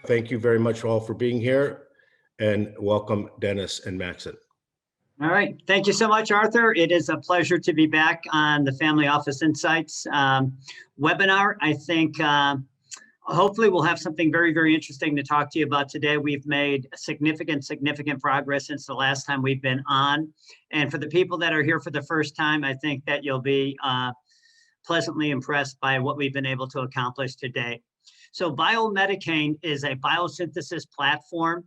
Thank you very much all for being here, and welcome Dennis and Maxon. All right. Thank you so much, Arthur. It is a pleasure to be back on the Family Office Insights webinar. I think hopefully we'll have something very, very interesting to talk to you about today. We've made significant progress since the last time we've been on. And for the people that are here for the first time, I think that you'll be pleasantly impressed by what we've been able to accomplish today. So Biomedican is a biosynthesis platform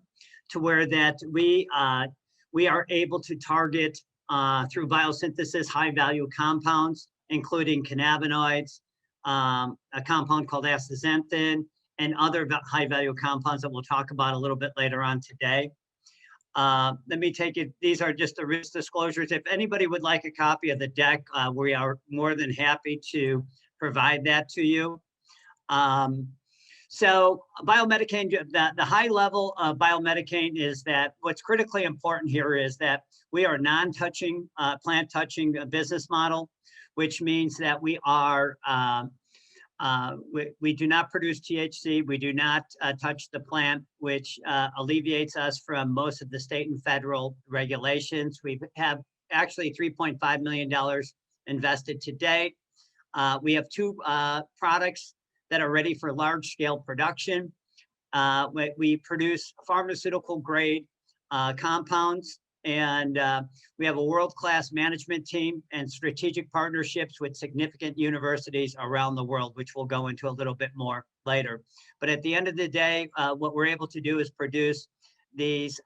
to where that we are able to target through biosynthesis high-value compounds, including cannabinoids, a compound called astaxanthin, and other high-value compounds that we'll talk about a little bit later on today. Let me take it. These are just the risk disclosures. If anybody would like a copy of the deck, we are more than happy to provide that to you. So Biomedican, the high level of Biomedican is that what's critically important here is that we are non-touching, plant-touching business model, which means that we are, we do not produce THC, we do not touch the plant, which alleviates us from most of the state and federal regulations. We have actually $3.5 million invested to date. We have two products that are ready for large scale production. We produce pharmaceutical grade compounds, and we have a world-class management team and strategic partnerships with significant universities around the world, which we'll go into a little bit more later. But at the end of the day, what we're able to do is produce these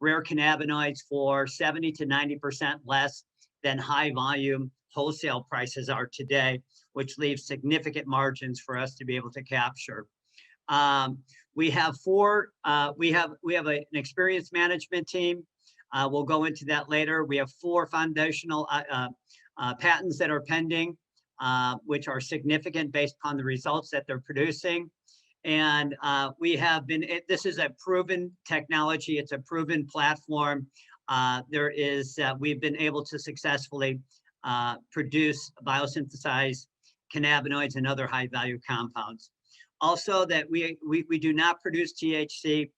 rare cannabinoids for 70 to 90% less than high volume wholesale prices are today, which leaves significant margins for us to be able to capture. We have an experienced management team. We'll go into that later. We have 4 foundational patents that are pending, which are significant based upon the results that they're producing. And we have been, this is a proven technology. It's a proven platform. We've been able to successfully produce biosynthesized cannabinoids and other high value compounds. Also that we do not produce THC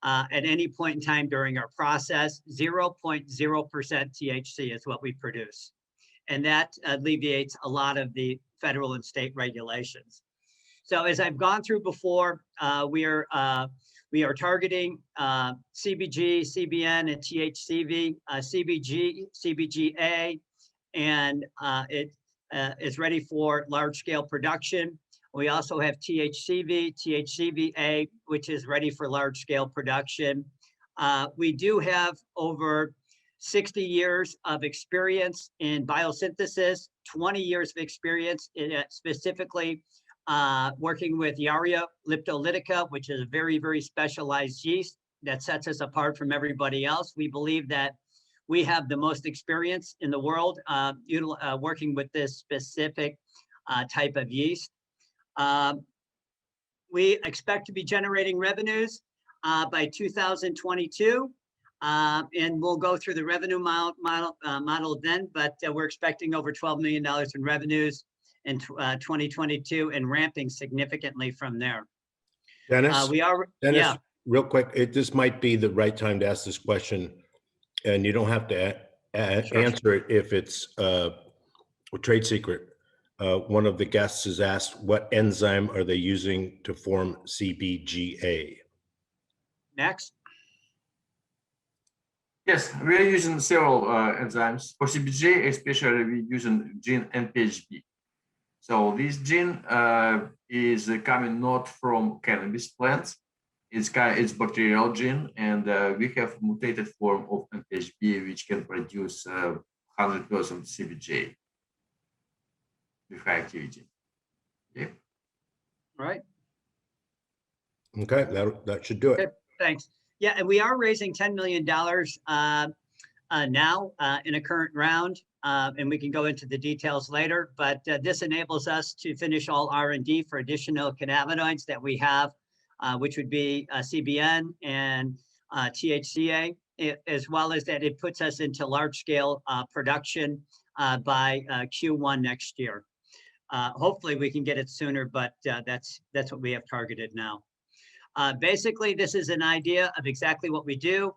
at any point in time during our process. 0.0% THC is what we produce. And that alleviates a lot of the federal and state regulations. So as I've gone through before, we are targeting CBG, CBN, and THCV, CBGA, and it is ready for large-scale production. We also have THCV, THCVA, which is ready for large-scale production. We do have over 60 years of experience in biosynthesis, 20 years of experience in specifically working with Yaria leptolytica, which is a very, very specialized yeast that sets us apart from everybody else. We believe that we have the most experience in the world working with this specific type of yeast. We expect to be generating revenues by 2022, and we'll go through the revenue model then, but we're expecting over $12 million in revenues in 2022 and ramping significantly from there. Dennis, yeah. Real quick, this might be the right time to ask this question, and you don't have to answer it if it's a trade secret. One of the guests has asked, what enzyme are they using to form CBGA? Next. Yes, we are using several enzymes. For CBGA, especially, we're using gene NPHB. So this gene is coming not from cannabis plants. It's bacterial gene, and we have mutated form of NPHB, which can produce 100% CBGA with high activity. Okay. Right. Okay, that should do it. Okay, thanks. Yeah, and we are raising $10 million now in a current round, and we can go into the details later, but this enables us to finish all R&D for additional cannabinoids that we have, which would be CBN and THCA, as well as that it puts us into large-scale production by Q1 next year. Hopefully we can get it sooner, but that's what we have targeted now. Basically, this is an idea of exactly what we do.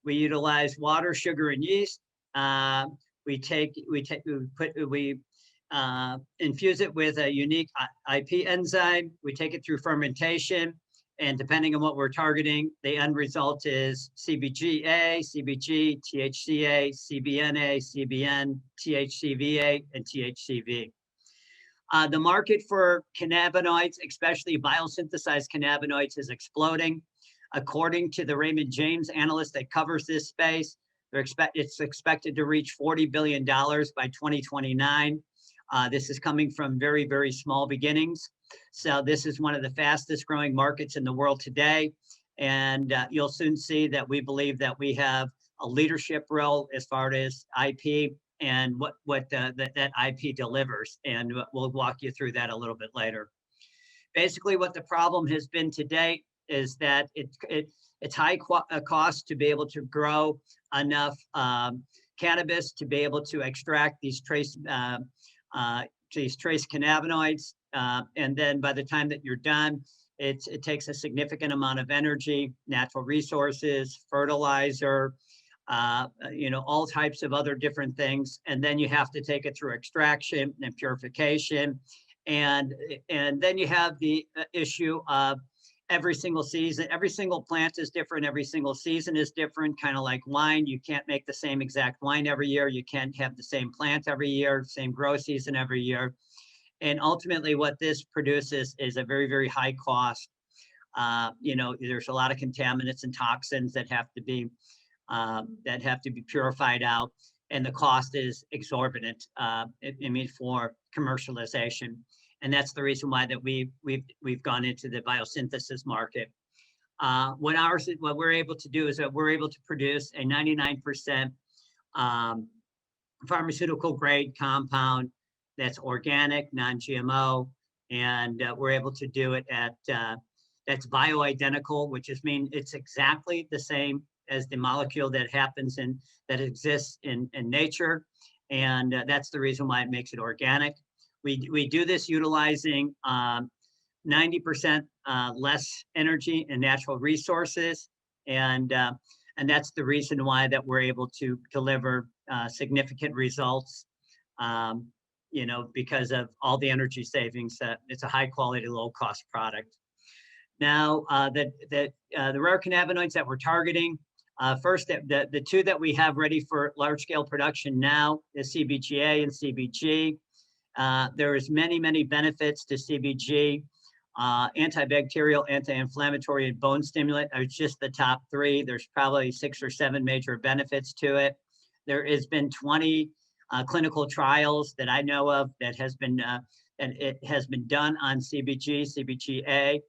We utilize water, sugar, and yeast. We infuse it with a unique IP enzyme. We take it through fermentation, and depending on what we're targeting, the end result is CBGA, CBG, THCA, CBNA, CBN, THCVA, and THCV. The market for cannabinoids, especially biosynthesized cannabinoids, is exploding. According to the Raymond James analyst that covers this space, it's expected to reach $40 billion by 2029. This is coming from very, very small beginnings. So this is one of the fastest growing markets in the world today. And you'll soon see that we believe that we have a leadership role as far as IP and what that IP delivers. And we'll walk you through that a little bit later. Basically, what the problem has been to date is that it's high cost to be able to grow enough cannabis to be able to extract these trace cannabinoids. And then by the time that you're done, it takes a significant amount of energy, natural resources, fertilizer, all types of other different things. And then you have to take it through extraction and purification. And then you have the issue of every single season, every single plant is different. Every single season is different, kind of like wine. You can't make the same exact wine every year. You can't have the same plant every year, same grow season every year. And ultimately what this produces is a very, very high cost. There's a lot of contaminants and toxins that have to be purified out. And the cost is exorbitant, for commercialization. And that's the reason why that we've gone into the biosynthesis market. What we're able to do is that we're able to produce a 99% pharmaceutical grade compound that's organic, non-GMO, and we're able to do it that's bioidentical, which means it's exactly the same as the molecule that exists in nature, and that's the reason why it makes it organic. We do this utilizing 90% less energy and natural resources, and that's the reason why that we're able to deliver significant results. Because of all the energy savings. It's a high quality, low cost product. Now, the rare cannabinoids that we're targeting, first, the two that we have ready for large scale production now is CBGA and CBG. There is many, many benefits to CBG. Antibacterial, anti-inflammatory, and bone stimulant are just the top three. There's probably 6 or 7 major benefits to it. There has been 20 clinical trials that I know of that has been done on CBG, CBGA.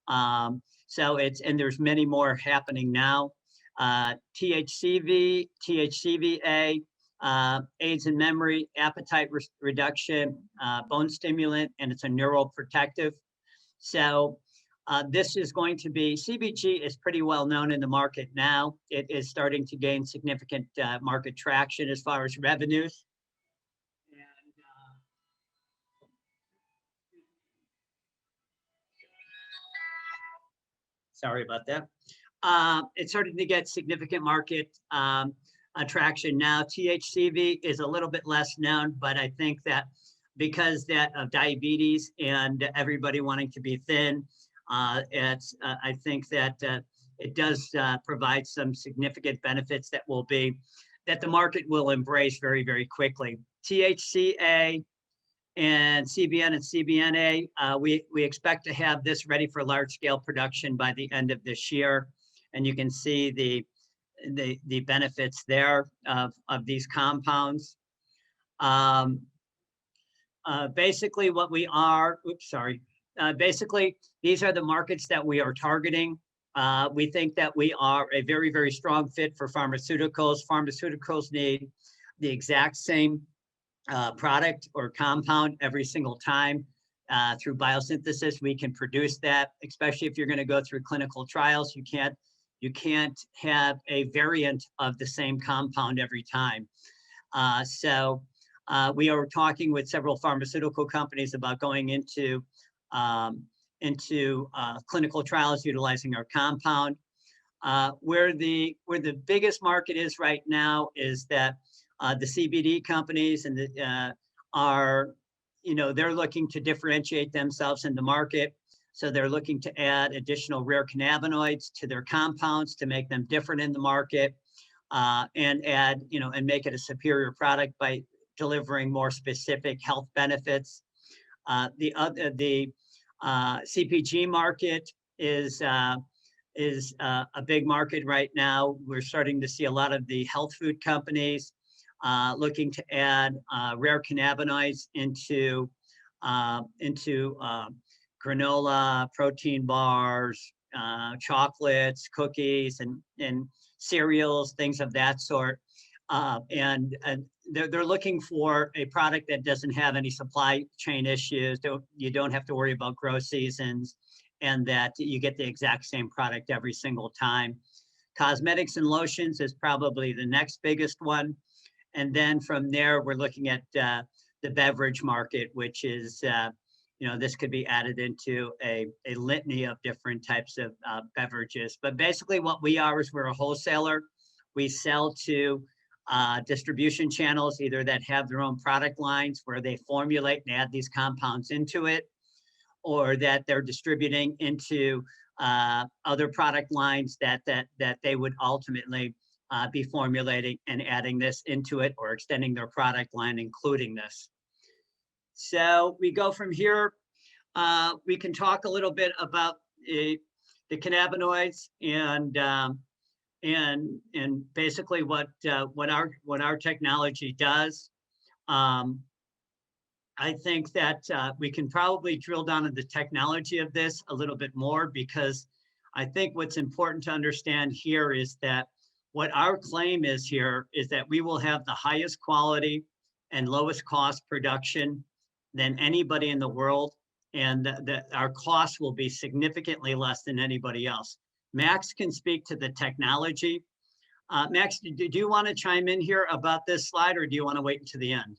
And there's many more happening now. THCV, THCVA, aids in memory, appetite reduction, bone stimulant, and it's a neuroprotective. So this is going to be, CBG is pretty well known in the market now. It is starting to gain significant market traction as far as revenues. Sorry about that. It's starting to get significant market attraction now. THCV is a little bit less known, but I think that because of diabetes and everybody wanting to be thin, I think that it does provide some significant benefits that the market will embrace very, very quickly. THCA and CBN and CBNA, we expect to have this ready for large scale production by the end of this year. And you can see the benefits there of these compounds. Basically what we are, basically these are the markets that we are targeting. We think that we are a very, very strong fit for pharmaceuticals. Pharmaceuticals need the exact same product or compound every single time. Through biosynthesis, we can produce that, especially if you're going to go through clinical trials. You can't have a variant of the same compound every time. So we are talking with several pharmaceutical companies about going into into clinical trials utilizing our compound. Where the biggest market is right now is that the CBD companies and are, they're looking to differentiate themselves in the market. So they're looking to add additional rare cannabinoids to their compounds to make them different in the market, and add, and make it a superior product by delivering more specific health benefits. The CPG market is a big market right now. We're starting to see a lot of the health food companies looking to add rare cannabinoids into granola, protein bars, chocolates, cookies, and cereals, things of that sort. And they're looking for a product that doesn't have any supply chain issues. You don't have to worry about grow seasons, and that you get the exact same product every single time. Cosmetics and lotions is probably the next biggest one. And then from there, we're looking at the beverage market, which is, this could be added into a litany of different types of beverages. But basically what we are is we're a wholesaler. We sell to distribution channels, either that have their own product lines where they formulate and add these compounds into it, or that they're distributing into other product lines that they would ultimately be formulating and adding this into it, or extending their product line, including this. So we go from here. We can talk a little bit about the cannabinoids and basically what our technology does. I think that we can probably drill down into the technology of this a little bit more, because I think what's important to understand here is that what our claim is here is that we will have the highest quality and lowest cost production than anybody in the world, and that our costs will be significantly less than anybody else. Max can speak to the technology. Max, do you want to chime in here about this slide, or do you want to wait until the end?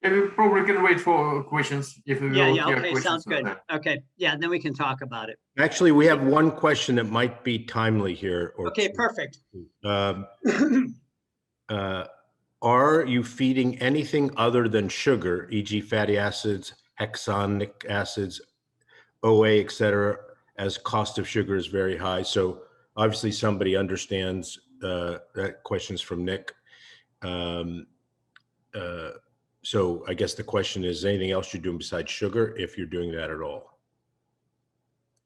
Yeah, we probably can wait for questions if we will hear okay, questions. sounds good. Okay, yeah, then we can talk about it. Actually, we have one question that might be timely here. Okay, perfect. Are you feeding anything other than sugar, e.g. fatty acids, hexanic acids, OA, etc., as cost of sugar is very high? So obviously somebody understands that question's from Nick. So I guess the question is anything else you're doing besides sugar, if you're doing that at all?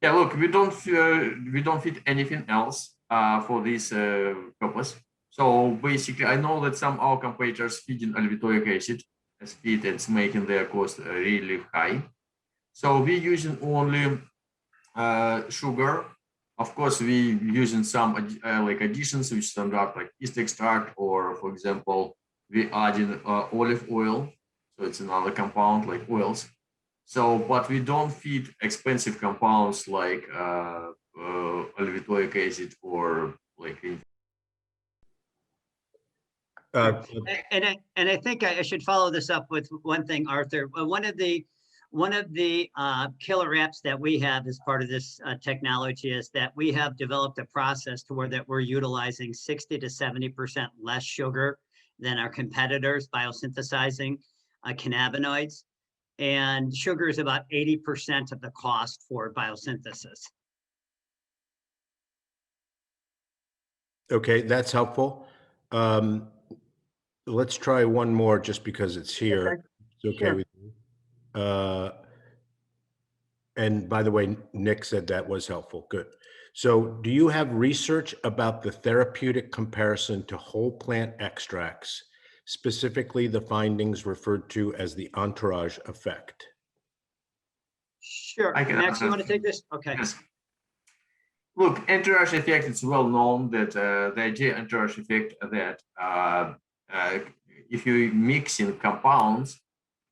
Yeah, look, we don't feed anything else for this purpose. So basically, I know that some of our competitors feeding alveolic acid as feed, it's making their cost really high. So we're using only sugar. Of course, we using some like additions, which standard like yeast extract, or for example, we adding olive oil. So it's another compound like oils. So, but we don't feed expensive compounds like alveolic acid or like. And I think I should follow this up with one thing, Arthur. One of the killer apps that we have as part of this technology is that we have developed a process to where that we're utilizing 60 to 70% less sugar than our competitors, biosynthesizing cannabinoids. And sugar is about 80% of the cost for biosynthesis. Okay, that's helpful. Let's try one more just because it's here. It's okay Sure. with you. And by the way, Nick said that was helpful. Good. So do you have research about the therapeutic comparison to whole plant extracts, specifically the findings referred to as the entourage effect? Sure. I can Max, you answer. want to take this? Okay. Yes. Look, entourage effect, it's well known that the idea entourage effect that if you mix in compounds,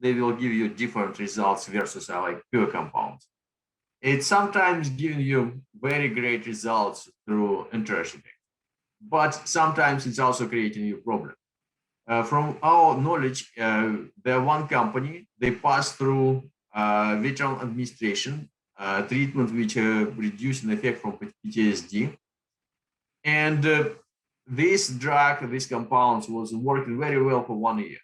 they will give you different results versus like pure compounds. It's sometimes giving you very great results through entourage effect, but sometimes it's also creating you problem. From our knowledge, the one company, they pass through veteran administration, treatment which reduce an effect from PTSD. And this drug, these compounds was working very well for 1 year.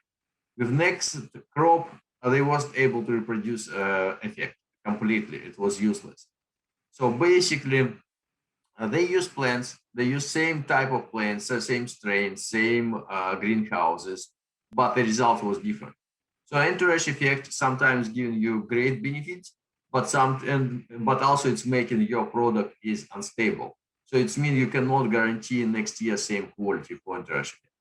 With next crop, they wasn't able to reproduce effect completely. It was useless. So basically, they use plants, they use same type of plants, same strain, same greenhouses, but the result was different. So entourage effect sometimes giving you great benefits, but but also it's making your product is unstable. So it means you cannot guarantee next year same quality for entourage effect.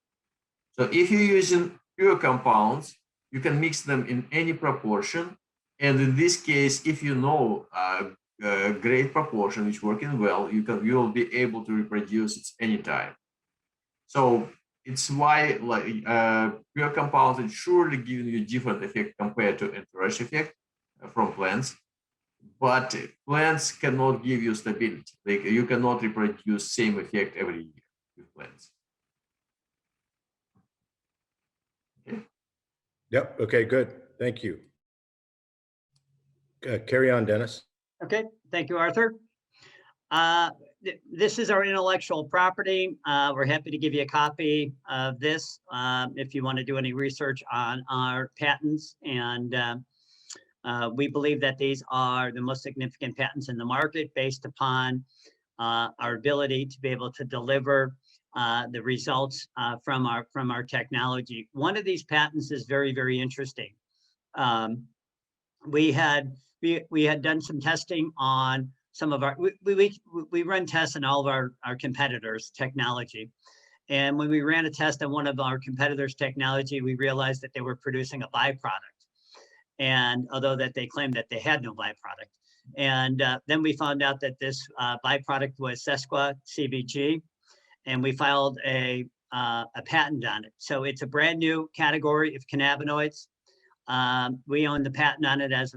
So if you're using pure compounds, you can mix them in any proportion. And in this case, if you know great proportion which working well, you will be able to reproduce it anytime. So it's why like pure compounds is surely giving you different effect compared to entourage effect from plants, but plants cannot give you stability. Like you cannot reproduce same effect every year with plants. Okay. Yep. Okay, good. Thank you. Carry on, Dennis. Okay, thank you, Arthur. This is our intellectual property. We're happy to give you a copy of this if you want to do any research on our patents. And we believe that these are the most significant patents in the market based upon our ability to be able to deliver the results from our technology. One of these patents is very, very interesting. We had done some testing on some of our, we run tests on all of our competitors' technology. And when we ran a test on one of our competitors' technology, we realized that they were producing a byproduct. And although that they claimed that they had no byproduct. And then we found out that this byproduct was CBGA, and we filed a patent on it. So it's a brand new category of cannabinoids. We own the patent on it as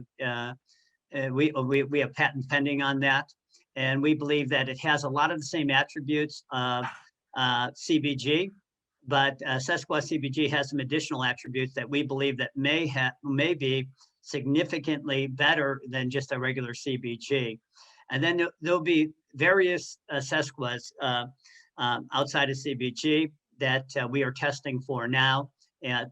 we have patent pending on that. And we believe that it has a lot of the same attributes of CBG, but CBGA has some additional attributes that we believe that may be significantly better than just a regular CBG. And then there'll be various sesquas outside of CBG that we are testing for now.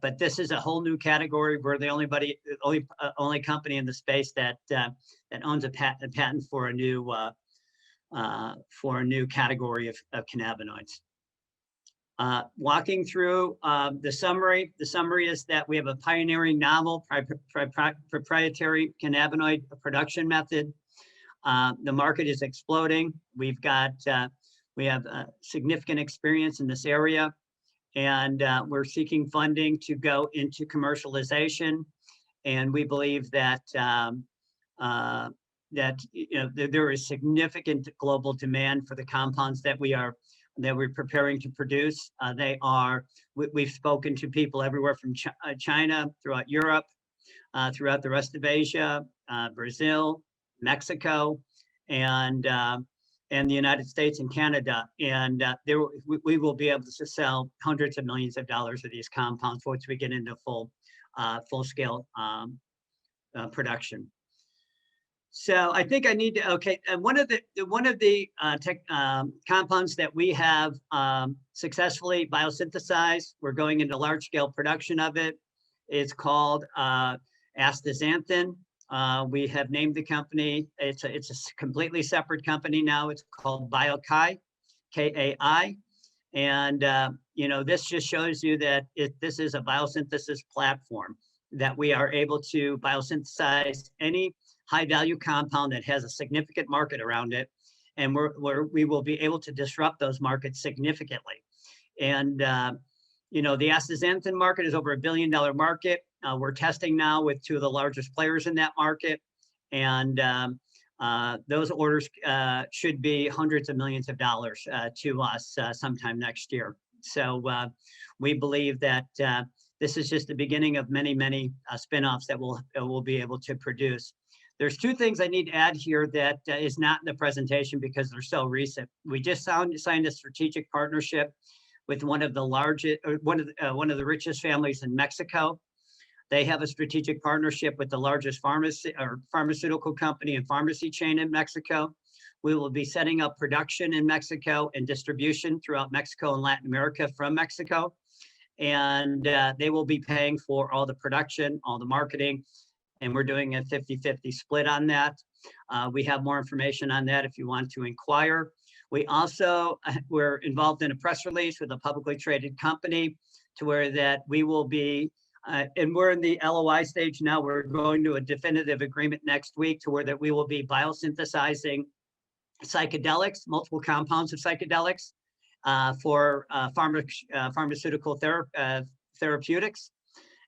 But this is a whole new category. We're the only company in the space that owns a patent for a new category of cannabinoids. Walking through the summary is that we have a pioneering novel proprietary cannabinoid production method. The market is exploding. We have significant experience in this area. And we're seeking funding to go into commercialization, and we believe that there is significant global demand for the compounds that we're preparing to produce. We've spoken to people everywhere from China, throughout Europe, throughout the rest of Asia, Brazil, Mexico, and the United States and Canada. And we will be able to sell hundreds of millions of dollars of these compounds once we get into full-scale production. So I think I need to, okay, one of the compounds that we have successfully biosynthesized, we're going into large-scale production of it. It's called astaxanthin. We have named the company. It's a completely separate company now. It's called Biochi, K-A-I. And this just shows you that this is a biosynthesis platform, that we are able to biosynthesize any high-value compound that has a significant market around it, and we will be able to disrupt those markets significantly. And the astaxanthin market is over $1 billion market. We're testing now with two of the largest players in that market, and those orders should be hundreds of millions of dollars to us sometime next year. So we believe that this is just the beginning of many, many spin-offs that we'll be able to produce. There's two things I need to add here that is not in the presentation because they're so recent. We just signed a strategic partnership with one of the largest, one of the richest families in Mexico. They have a strategic partnership with the largest pharmaceutical company and pharmacy chain in Mexico. We will be setting up production in Mexico and distribution throughout Mexico and Latin America from Mexico. And they will be paying for all the production, all the marketing, and we're doing a 50-50 split on that. We have more information on that if you want to inquire. We also we're involved in a press release with a publicly traded company to where that we will be, and we're in the LOI stage now. We're going to a definitive agreement next week to where that we will be biosynthesizing psychedelics, multiple compounds of psychedelics for pharmaceutical therapeutics.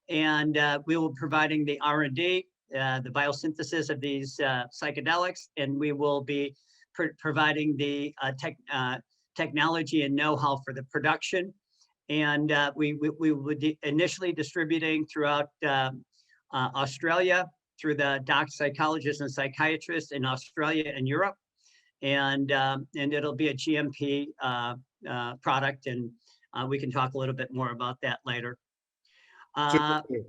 And we will be providing the R&D, the biosynthesis of these psychedelics, and we will be providing the technology and know-how for the production. And we will be initially distributing throughout Australia through the psychologists and psychiatrists in Australia and Europe. And it'll be a GMP product, and we can talk a little bit more about that later.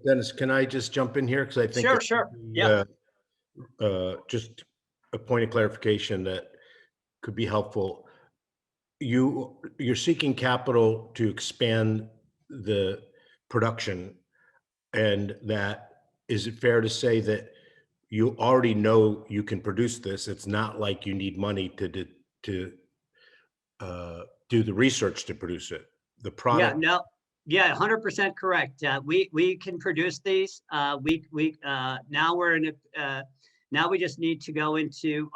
Dennis, can I just jump in here? Because I think Sure. Yeah. Just a point of clarification that could be helpful. You're seeking capital to expand the production, and that is it fair to say that you already know you can produce this? It's not like you need money to do the research to produce it. The product. Yeah, no. Yeah, 100% correct. We can produce these. Now we're in now we just need to go into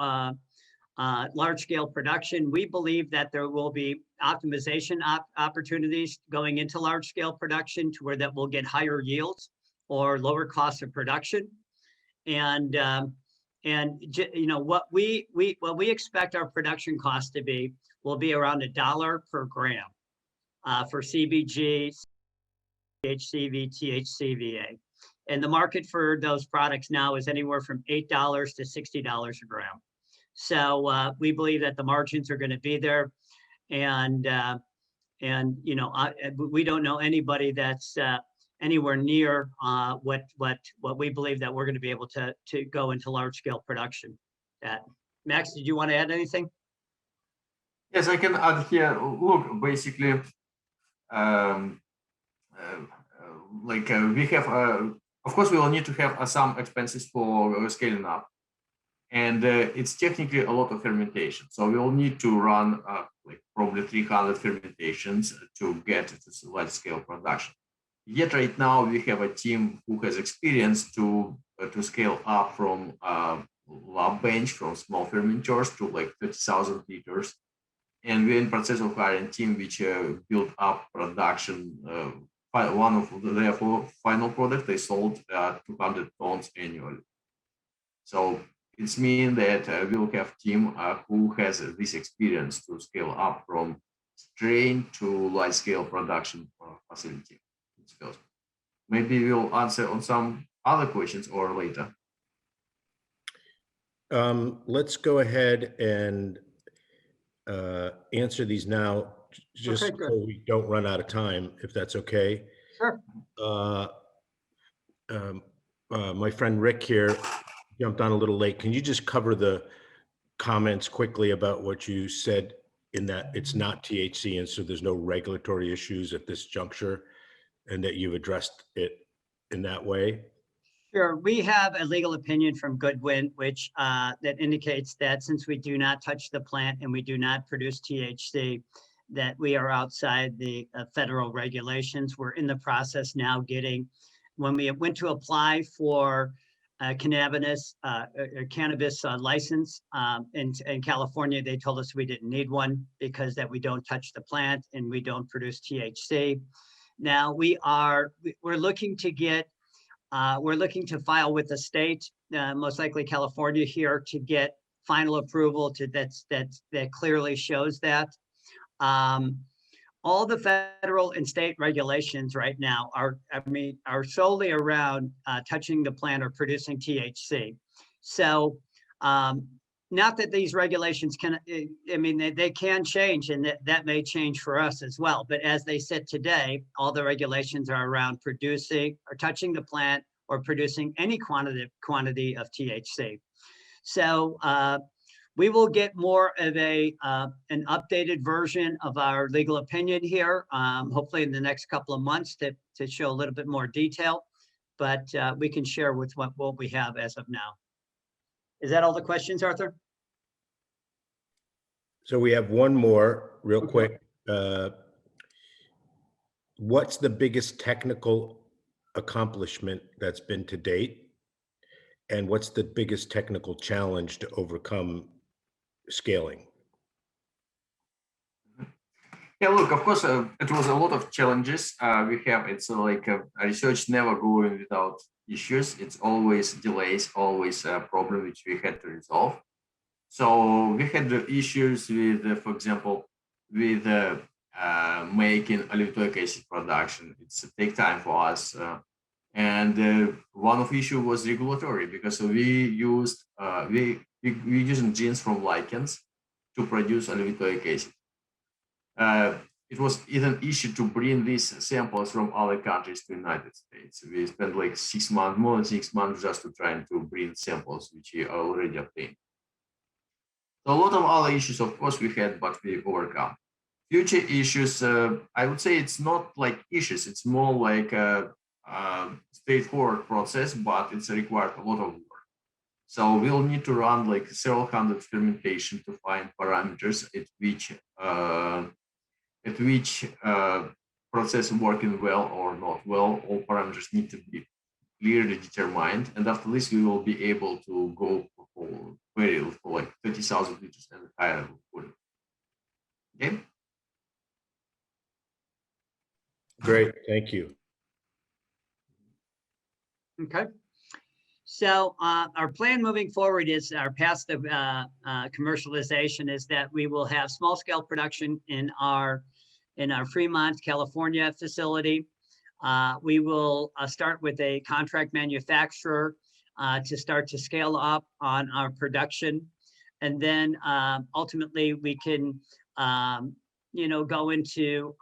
large scale production. We believe that there will be optimization opportunities going into large scale production to where that will get higher yields or lower costs of production. And you know what we expect our production cost to be will be around $1 per gram. For CBG, THCV, THCVA. And the market for those products now is anywhere from $8 to $60 a gram. So we believe that the margins are going to be there. And you know, we don't know anybody that's anywhere near what we believe that we're going to be able to go into large scale production. Max, did you want to add anything? Yes, I can add here. Look, basically, we have, of course, we will need to have some expenses for scaling up, and it's technically a lot of fermentation. So we will need to run like probably 300 fermentations to get to large scale production. Yet right now we have a team who has experience to scale up from lab bench, from small fermenters to like 30,000 liters. And we're in process of hiring a team which built up production. One of their final product, they sold 200 tons annually. So it's mean that we'll have a team who has this experience to scale up from strain to large scale production facility. Maybe we'll answer on some other questions or later. Let's go ahead and answer these now, just Okay, so we don't run out of time, if that's okay. Sure. My friend Rick here jumped on a little late. Can you just cover the comments quickly about what you said in that it's not THC, and so there's no regulatory issues at this juncture, and that you've addressed it in that way? Sure. We have a legal opinion from Goodwin, which that indicates that since we do not touch the plant and we do not produce THC, that we are outside the federal regulations. We're in the process now getting, when we went to apply for cannabis license in California, they told us we didn't need one because that we don't touch the plant and we don't produce THC. Now we're looking to get, we're looking to file with the state, most likely California here, to get final approval that clearly shows that. All the federal and state regulations right now are solely around touching the plant or producing THC. So not that these regulations can, I mean, they can change, and that may change for us as well. But as they sit today, all the regulations are around producing or touching the plant or producing any quantity of THC. So we will get more of an updated version of our legal opinion here, hopefully in the next couple of months to show a little bit more detail. But we can share with what we have as of now. Is that all the questions, Arthur? So we have one more real quick. What's the biggest technical accomplishment that's been to date? And what's the biggest technical challenge to overcome scaling? Yeah, look, of course, it was a lot of challenges we have. It's like research never going without issues. It's always delays, always a problem which we had to resolve. So we had the issues with, for example, with making aliphatic acid production. It's take time for us. And one of the issue was regulatory, because we used, we using genes from lichens to produce aliphatic acid. It was even issue to bring these samples from other countries to the United States. We spent like 6 months, more than 6 months, just to trying to bring samples which we already obtained. So a lot of other issues, of course, we had, but we overcome. Future issues, I would say it's not like issues, it's more like a straightforward process, but it's required a lot of work. So we'll need to run like several hundred fermentation to find parameters at which process working well or not well. All parameters need to be clearly determined, and after this we will be able to go for like 30,000 liters and higher. Okay. Great, thank you. Okay. So our plan moving forward is our path of commercialization is that we will have small scale production in our Fremont, California facility. We will start with a contract manufacturer to start to scale up on our production. And then ultimately we can, go into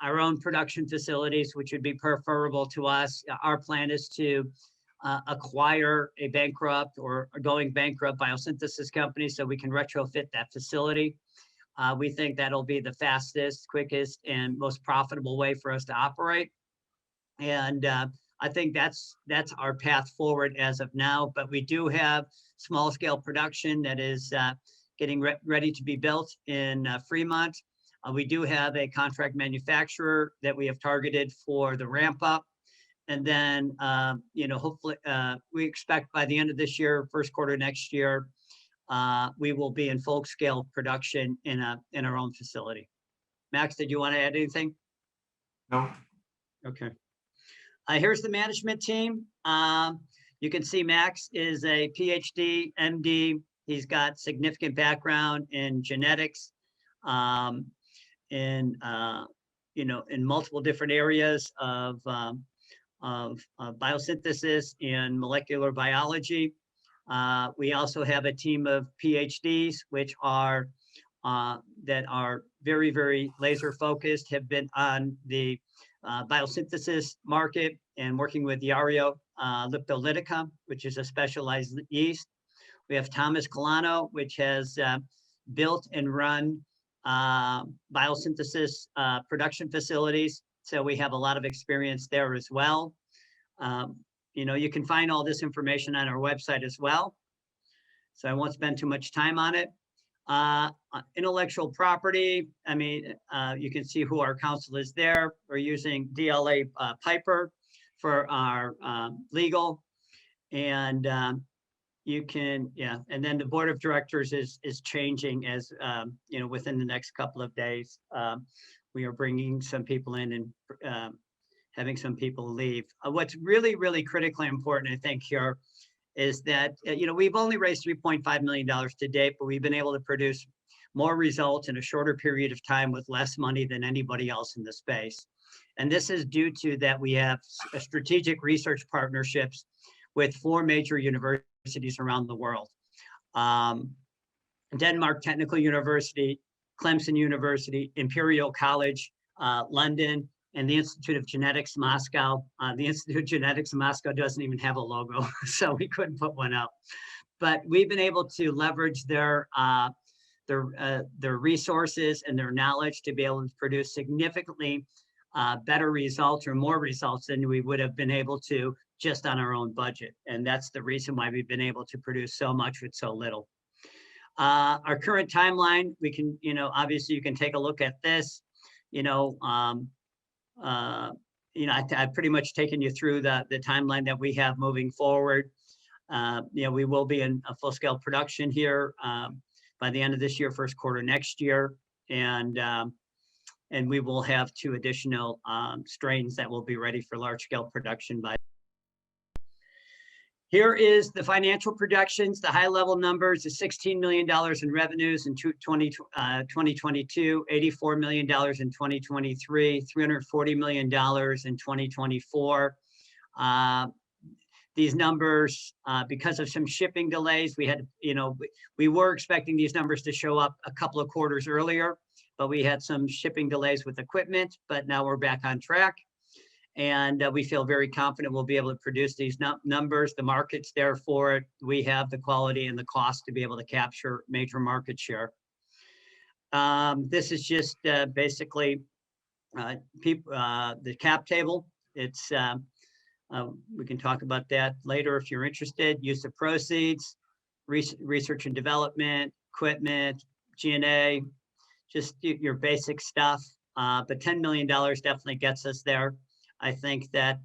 our own production facilities, which would be preferable to us. Our plan is to acquire a bankrupt or a going bankrupt biosynthesis company so we can retrofit that facility. We think that'll be the fastest, quickest, and most profitable way for us to operate. And I think that's our path forward as of now. But we do have small scale production that is getting ready to be built in Fremont. We do have a contract manufacturer that we have targeted for the ramp up. And then, hopefully, we expect by the end of this year, first quarter next year, we will be in full scale production in our own facility. Max, did you want to add anything? No. Okay. Here's the management team. You can see Max is a PhD, MD. He's got significant background in genetics, in multiple different areas of biosynthesis and molecular biology. We also have a team of PhDs, which are that are very, very laser focused, have been on the biosynthesis market and working with Yario Liptolytica, which is a specialized yeast. We have Thomas Colano, which has built and run biosynthesis production facilities. So we have a lot of experience there as well. You can find all this information on our website as well. So I won't spend too much time on it. Intellectual property, you can see who our counsel is there. We're using DLA Piper for our legal. And and then the board of directors is changing as, within the next couple of days. We are bringing some people in and having some people leave. What's really, really critically important, I think, here is that, we've only raised $3.5 million to date, but we've been able to produce more results in a shorter period of time with less money than anybody else in the space. And this is due to that we have strategic research partnerships with 4 major universities around the world. Denmark Technical University, Clemson University, Imperial College, London, and the Institute of Genetics, Moscow. The Institute of Genetics in Moscow doesn't even have a logo, so we couldn't put one up. But we've been able to leverage their resources and their knowledge to be able to produce significantly better results or more results than we would have been able to just on our own budget. And that's the reason why we've been able to produce so much with so little. Our current timeline, we can, obviously you can take a look at this, I've pretty much taken you through the timeline that we have moving forward. We will be in a full scale production here by the end of this year, first quarter next year. And we will have 2 additional strains that will be ready for large scale production by. Here is the financial projections, the high level numbers is $16 million in revenues in 2022, $84 million in 2023, $340 million in 2024. These numbers, because of some shipping delays, we had, we were expecting these numbers to show up a couple of quarters earlier, but we had some shipping delays with equipment, but now we're back on track. And we feel very confident we'll be able to produce these numbers. The market's there for it. We have the quality and the cost to be able to capture major market share. This is just basically the cap table. It's we can talk about that later if you're interested. Use of proceeds, research and development, equipment, G&A, just your basic stuff. But $10 million definitely gets us there. I think that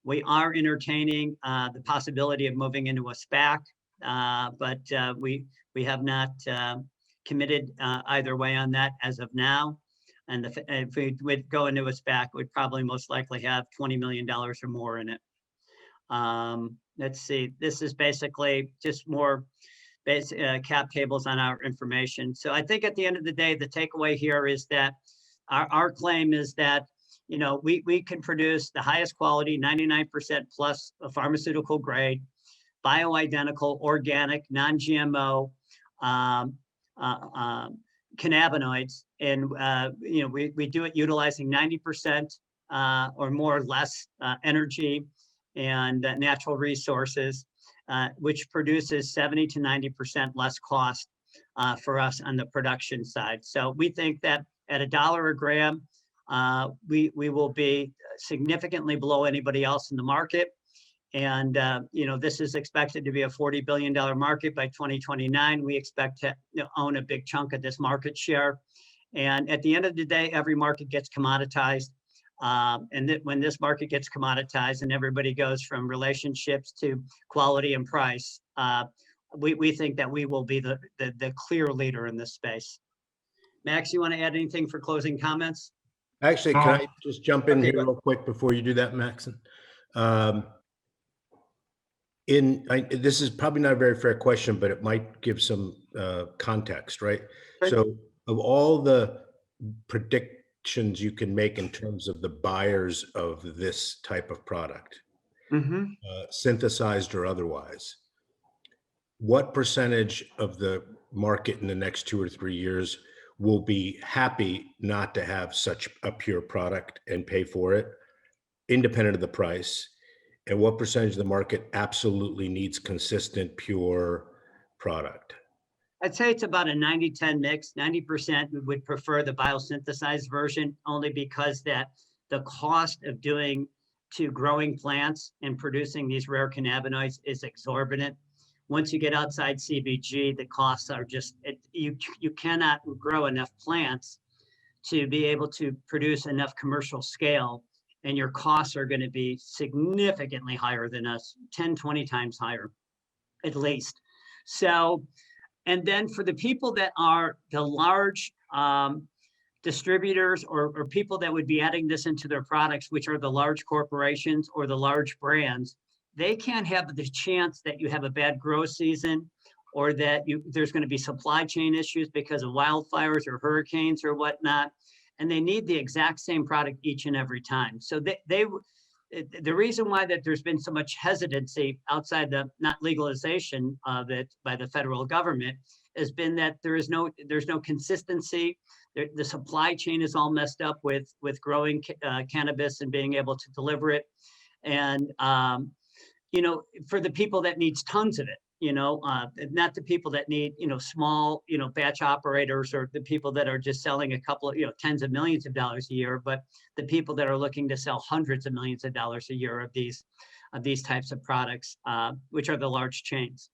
we are entertaining the possibility of moving into a SPAC, but we have not committed either way on that as of now. And if we would go into a SPAC, we'd probably most likely have $20 million or more in it. Let's see, this is basically just more basic cap tables on our information. So I think at the end of the day, the takeaway here is that our claim is that we can produce the highest quality, 99% plus pharmaceutical grade, bioidentical, organic, non-GMO cannabinoids. And, we do it utilizing 90% or more or less energy and natural resources, which produces 70 to 90% less cost for us on the production side. So we think that at $1 a gram, we will be significantly below anybody else in the market. And, this is expected to be a $40 billion market by 2029. We expect to own a big chunk of this market share. And at the end of the day, every market gets commoditized. And when this market gets commoditized and everybody goes from relationships to quality and price, we think that we will be the clear leader in this space. Max, you want to add anything for closing comments? Actually, can I just jump in here real quick before you do that, Maxon? This is probably not a very fair question, but it might give some context, right? Right. So of all the predictions you can make in terms of the buyers of this type of product, synthesized or otherwise, what percentage of the market in the next 2 or 3 years will be happy not to have such a pure product and pay for it, independent of the price? And what percentage of the market absolutely needs consistent, pure product? I'd say it's about a 90-10 mix. 90% would prefer the biosynthesized version, only because that the cost of growing plants and producing these rare cannabinoids is exorbitant. Once you get outside CBG, the costs are just, you cannot grow enough plants to be able to produce enough commercial scale, and your costs are going to be significantly higher than us, 10, 20 times higher, at least. So, and then for the people that are the large distributors or people that would be adding this into their products, which are the large corporations or the large brands, they can't have the chance that you have a bad grow season, or that there's going to be supply chain issues because of wildfires or hurricanes or whatnot. And they need the exact same product each and every time. So the reason why that there's been so much hesitancy outside the not legalization of it by the federal government has been that there's no consistency. The supply chain is all messed up with growing cannabis and being able to deliver it. And, for the people that needs tons of it, not the people that need, small, batch operators or the people that are just selling a couple of, tens of millions of dollars a year, but the people that are looking to sell hundreds of millions of dollars a year of these types of products, which are the large chains.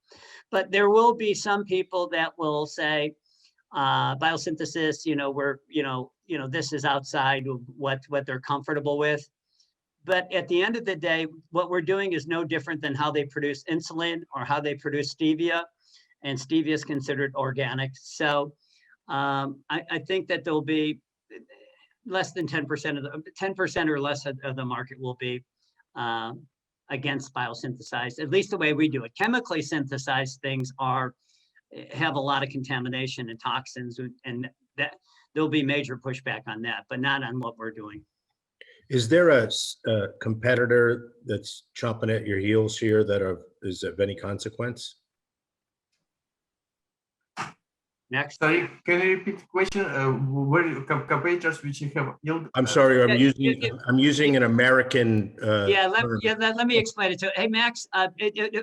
But there will be some people that will say, biosynthesis, this is outside of what they're comfortable with. But at the end of the day, what we're doing is no different than how they produce insulin or how they produce stevia, and stevia is considered organic. So I think that there'll be less than 10% of the 10% or less of the market will be against biosynthesized, at least the way we do it. Chemically synthesized things have a lot of contamination and toxins, and that there'll be major pushback on that, but not on what we're doing. Is there a competitor that's chomping at your heels here that is of any consequence? Next. Sorry, can you repeat the question? Where competitors which you have yield? I'm sorry, Yeah, I'm using an American. Let me explain it to you. Hey, Max,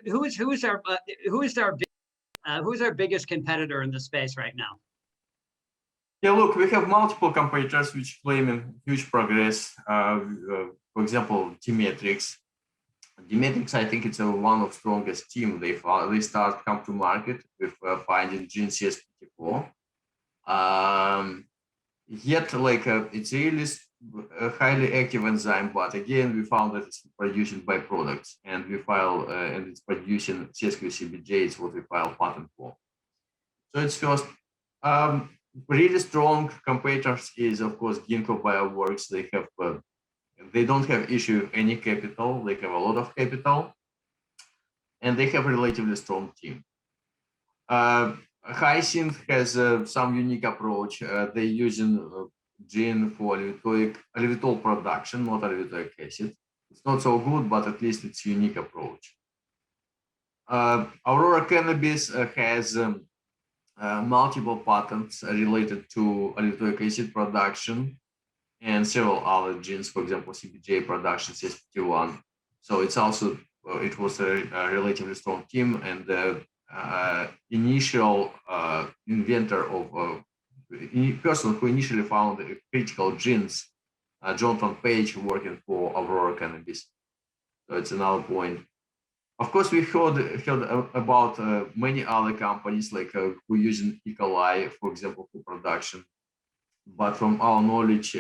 who's our biggest competitor in the space right now? Yeah, look, we have multiple competitors which claiming huge progress. For example, T-Metrix. T-Metrix, I think it's one of strongest team. They come to market with finding gene CS54. Yet, it's really a highly active enzyme, but again, we found that it's producing byproducts, and we file and it's producing CBGA. It's what we file patent for. So it's first. Really strong competitors is, of course, Ginkgo Bioworks. They don't have issue with any capital. They have a lot of capital, and they have a relatively strong team. Hyacinth has some unique approach. They're using gene for alevitol production, not alevitoic acid. It's not so good, but at least it's a unique approach. Aurora Cannabis has multiple patents related to alevitoic acid production and several other genes, for example, CBGA production, CS51. So it's also, it was a relatively strong team, and the initial inventor of, person who initially found the critical genes, Jonathan Page, working for Aurora Cannabis. So it's another point. Of course, we heard about many other companies who using E. coli, for example, for production. But from our knowledge,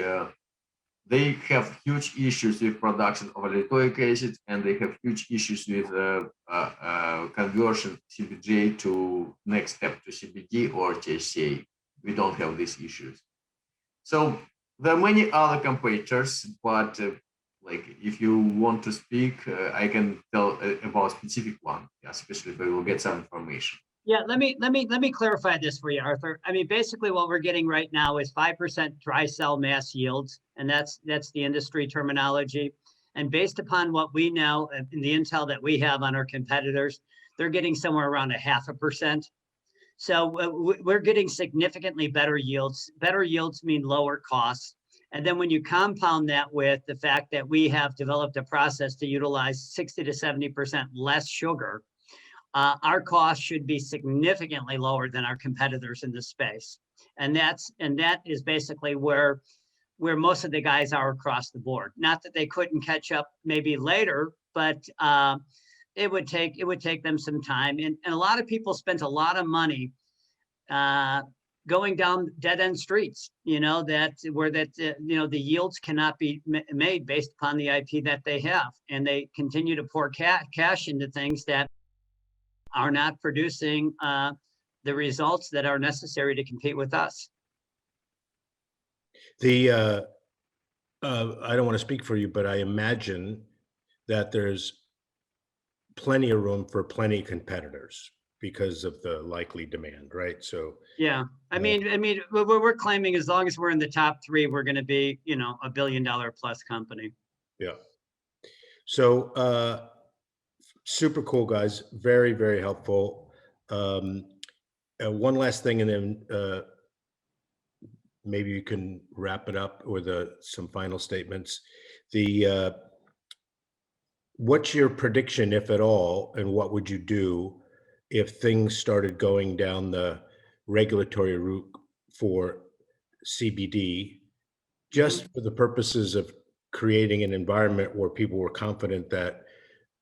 they have huge issues with production of alevitoic acid, and they have huge issues with conversion CBGA to next step to CBD or THCA. We don't have these issues. So there are many other competitors, but if you want to speak, I can tell about a specific one, especially if we will get some information. Yeah, let me clarify this for you, Arthur. I mean, basically what we're getting right now is 5% dry cell mass yields, and that's the industry terminology. And based upon what we know and the intel that we have on our competitors, they're getting somewhere around 0.5%. So we're getting significantly better yields. Better yields mean lower costs. And then when you compound that with the fact that we have developed a process to utilize 60 to 70% less sugar, our cost should be significantly lower than our competitors in this space. And that is basically where most of the guys are across the board. Not that they couldn't catch up maybe later, but it would take them some time. And a lot of people spent a lot of money going down dead end streets, the yields cannot be made based upon the IP that they have. And they continue to pour cash into things that are not producing the results that are necessary to compete with us. I don't want to speak for you, but I imagine that there's plenty of room for plenty of competitors because of the likely demand, right? So yeah, I mean, what we're claiming, as long as we're in the top 3, we're going to be, $1 billion+ company. Yeah. So super cool, guys. Very, very helpful. One last thing, and then maybe you can wrap it up with some final statements. What's your prediction, if at all, and what would you do if things started going down the regulatory route for CBD, just for the purposes of creating an environment where people were confident that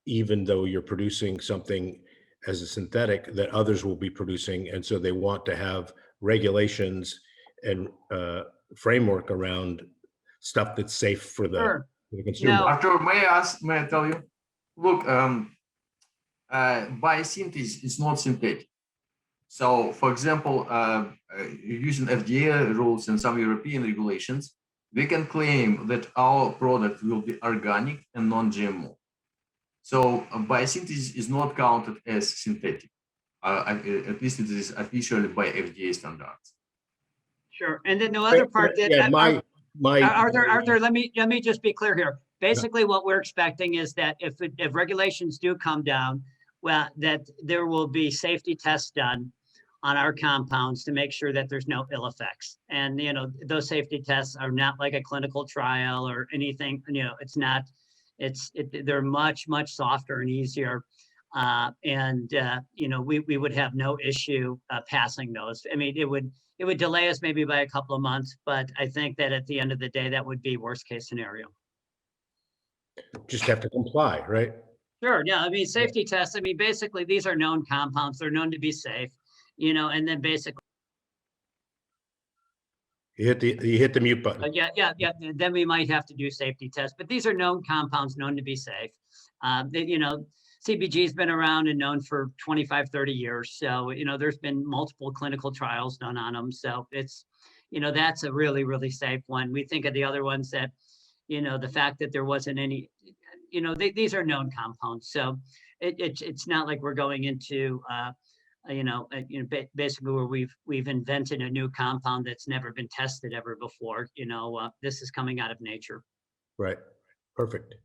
even though you're producing something as a synthetic, that others will be producing, and so they want to have regulations and framework around stuff that's safe for the, Sure. for the consumer. No. Arthur, may I tell you? Look, biosynthesis is not synthetic. So, for example, using FDA rules and some European regulations, we can claim that our product will be organic and non-GMO. So biosynthesis is not counted as synthetic, at least it is officially by FDA standards. Sure. And then the other part that Yeah, Arthur, let me just be clear here. Basically, what we're expecting is that if regulations do come down, well, that there will be safety tests done on our compounds to make sure that there's no ill effects. And, you know, those safety tests are not like a clinical trial or anything, you know, it's not, they're much, much softer and easier. You know, we would have no issue passing those. I mean, it would delay us maybe by a couple of months, but I think that at the end of the day, that would be worst case scenario. just have to comply, right? Sure. Yeah. I mean, safety tests, I mean, basically these are known compounds. They're known to be safe, you know, and then basically. You hit the mute button. Yeah. Then we might have to do safety tests, but these are known compounds known to be safe. You know, CBG has been around and known for 25, 30 years. So, you know, there's been multiple clinical trials done on them. So it's, you know, that's a really, really safe one. We think of the other ones that, you know, the fact that there wasn't any, you know, these are known compounds. So it's not like we're going into, basically where we've invented a new compound that's never been tested ever before. You know, this is coming out of nature. Right. Perfect.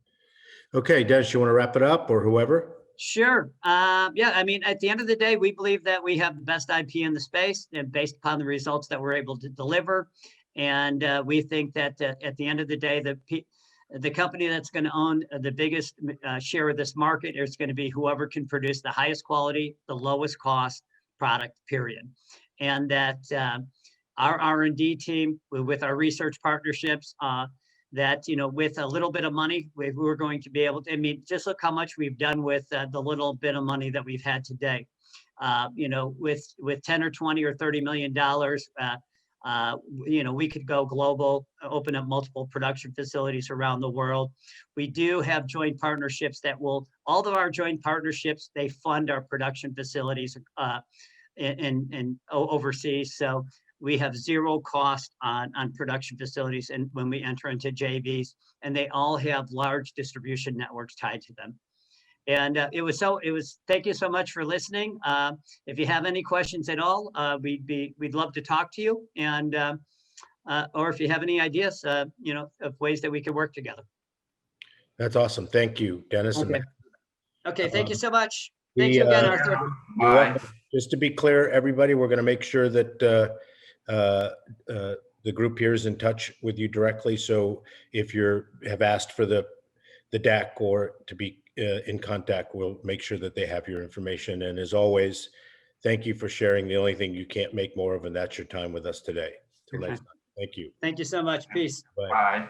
Okay, Dennis, you want to wrap it up, or whoever? Sure. Yeah, I mean, at the end of the day, we believe that we have the best IP in the space, and based upon the results that we're able to deliver. And we think that at the end of the day, the company that's going to own the biggest share of this market is going to be whoever can produce the highest quality, the lowest cost product, period. And that our R&D team, with our research partnerships, that, you know, with a little bit of money, we're going to be able to, I mean, just look how much we've done with the little bit of money that we've had today. You know, with 10 or 20 or $30 million, you know, we could go global, open up multiple production facilities around the world. We do have joint partnerships that will, all of our joint partnerships, they fund our production facilities in overseas. So we have zero cost on production facilities, and when we enter into JVs, and they all have large distribution networks tied to them. And thank you so much for listening. If you have any questions at all, we'd love to talk to you. And, or if you have any ideas, you know, of ways that we could work together. That's awesome. Thank you, Dennis. Okay. Okay. Thank you so much. Thanks again, Arthur. Bye. Just to be clear, everybody, we're going to make sure that the group here is in touch with you directly. So if you have asked for the DAC or to be in contact, we'll make sure that they have your information. And as always, thank you for sharing the only thing you can't make more of, and that's your time with us today. Till next time. Thank you. Thank you so much. Peace. Bye. Bye.